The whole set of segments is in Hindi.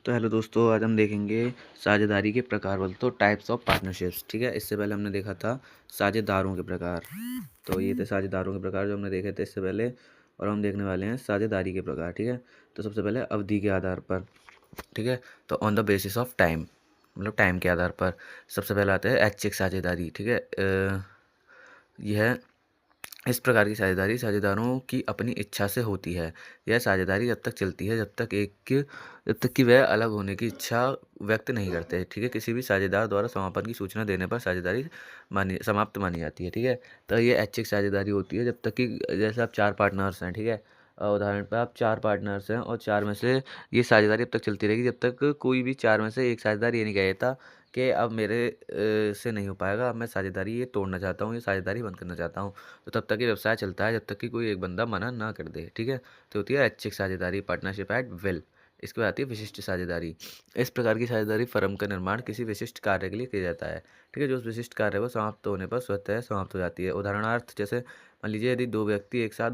तो हेलो दोस्तों, आज हम देखेंगे साझेदारी के प्रकार, बोलते तो टाइप्स ऑफ पार्टनरशिप्स। ठीक है, इससे पहले हमने देखा था साझेदारों के प्रकार। तो ये थे साझेदारों के प्रकार जो हमने देखे थे इससे पहले, और हम देखने वाले हैं साझेदारी के प्रकार। ठीक है, तो सबसे पहले अवधि के आधार पर। ठीक है, तो on the basis of time, मतलब टाइम के आधार पर। सबसे पहले आता है ऐच्छिक साझेदारी। ठीक है, यह इस प्रकार की साझेदारी साझेदारों की अपनी इच्छा से होती है। यह साझेदारी जब तक चलती है जब तक कि वह अलग होने की इच्छा व्यक्त नहीं करते। ठीक है, किसी भी साझेदार द्वारा समापन की सूचना देने पर साझेदारी समाप्त मानी जाती है। ठीक है, तो ये ऐच्छिक साझेदारी होती है जब तक कि, जैसे आप 4 पार्टनर्स हैं। ठीक है, उदाहरण पर आप 4 पार्टनर्स हैं और 4 में से ये साझेदारी अब तक चलती रहेगी जब तक कोई भी 4 में से एक साझेदार ये नहीं कह देता कि अब मेरे से नहीं हो पाएगा, अब मैं साझेदारी ये तोड़ना चाहता हूँ, ये साझेदारी बंद करना चाहता हूँ। तो तब तक ये व्यवसाय चलता है जब तक कि कोई एक बंदा मना ना कर दे। ठीक है, तो होती है ऐच्छिक साझेदारी, पार्टनरशिप एट विल। इसके बाद आती है विशिष्ट साझेदारी। इस प्रकार की साझेदारी फर्म का निर्माण किसी विशिष्ट कार्य के लिए किया जाता है। ठीक है, जो उस विशिष्ट कार्य को समाप्त होने पर स्वतः समाप्त हो जाती है। उदाहरणार्थ, जैसे मान लीजिए यदि 2 व्यक्ति एक साथ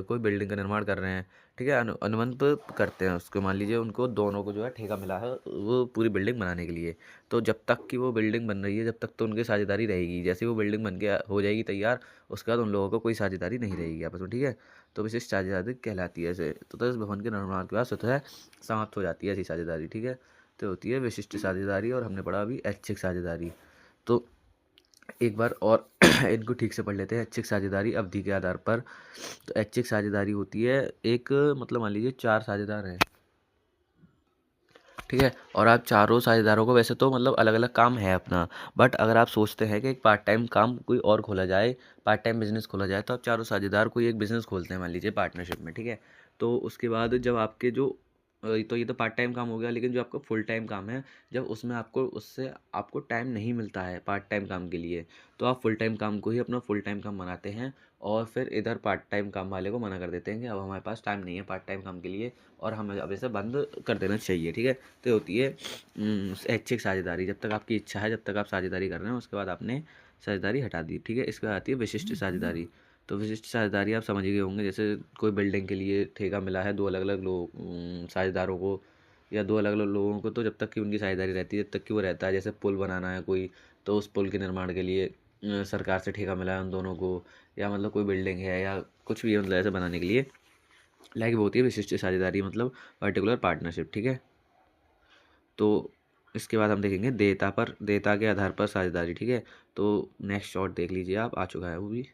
कोई बिल्डिंग का निर्माण कर रहे हैं। ठीक है, अनुबंध करते हैं उसको, मान लीजिए उनको दोनों को जो है ठेका मिला है वो पूरी बिल्डिंग बनाने के लिए। तो जब तक कि वो बिल्डिंग बन रही है जब तक तो उनकी साझेदारी रहेगी। जैसे वो बिल्डिंग बन के हो जाएगी तैयार, उसके बाद उन लोगों को कोई साझेदारी नहीं रहेगी आपस में। ठीक है, तो विशिष्ट साझेदारी कहलाती है ऐसे। तो इस भवन के निर्माण के बाद स्वतः समाप्त हो जाती है ऐसी साझेदारी। ठीक है, तो होती है विशिष्ट साझेदारी, और हमने पढ़ा अभी ऐच्छिक साझेदारी। तो एक बार और इनको ठीक से पढ़ लेते हैं। ऐच्छिक साझेदारी अवधि के आधार पर। तो ऐच्छिक साझेदारी होती है एक, मतलब मान लीजिए 4 साझेदार हैं। ठीक है, और आप चारों साझेदारों को, वैसे तो मतलब अलग अलग काम है अपना, बट अगर आप सोचते हैं कि एक पार्ट टाइम काम कोई और खोला जाए, पार्ट टाइम बिजनेस खोला जाए, तो आप चारों साझेदार कोई एक बिजनेस खोलते हैं मान लीजिए पार्टनरशिप में। ठीक है, तो उसके बाद जब आपके जो तो ये तो पार्ट टाइम काम हो गया, लेकिन जो आपका फुल टाइम काम है, जब उसमें उससे आपको टाइम नहीं मिलता है पार्ट टाइम काम के लिए, तो आप फुल टाइम काम को ही अपना फुल टाइम काम बनाते हैं, और फिर इधर पार्ट टाइम काम वाले को मना कर देते हैं कि अब हमारे पास टाइम नहीं है पार्ट टाइम काम के लिए, और हमें अब इसे बंद कर देना चाहिए। ठीक है, तो होती है ऐच्छिक साझेदारी। जब तक आपकी इच्छा है, जब तक आप साझेदारी कर रहे हैं, उसके बाद आपने साझेदारी हटा दी। ठीक है, इसके बाद आती है विशिष्ट साझेदारी। तो विशिष्ट साझेदारी आप समझ गए होंगे, जैसे कोई बिल्डिंग के लिए ठेका मिला है 2 अलग अलग लोग, साझेदारों को, या 2 अलग अलग लोगों को, तो जब तक कि उनकी साझेदारी रहती है, जब तक कि वो रहता है। जैसे पुल बनाना है कोई, तो उस पुल के निर्माण के लिए सरकार से ठेका मिला है उन दोनों को, या मतलब कोई बिल्डिंग है या कुछ भी, मतलब ऐसे बनाने के लिए लाइक वो होती है विशिष्ट साझेदारी, मतलब पर्टिकुलर पार्टनरशिप। ठीक है, तो इसके बाद हम देखेंगे देयता के आधार पर साझेदारी। ठीक है, तो नेक्स्ट शॉट देख लीजिए आप, आ चुका है वो भी।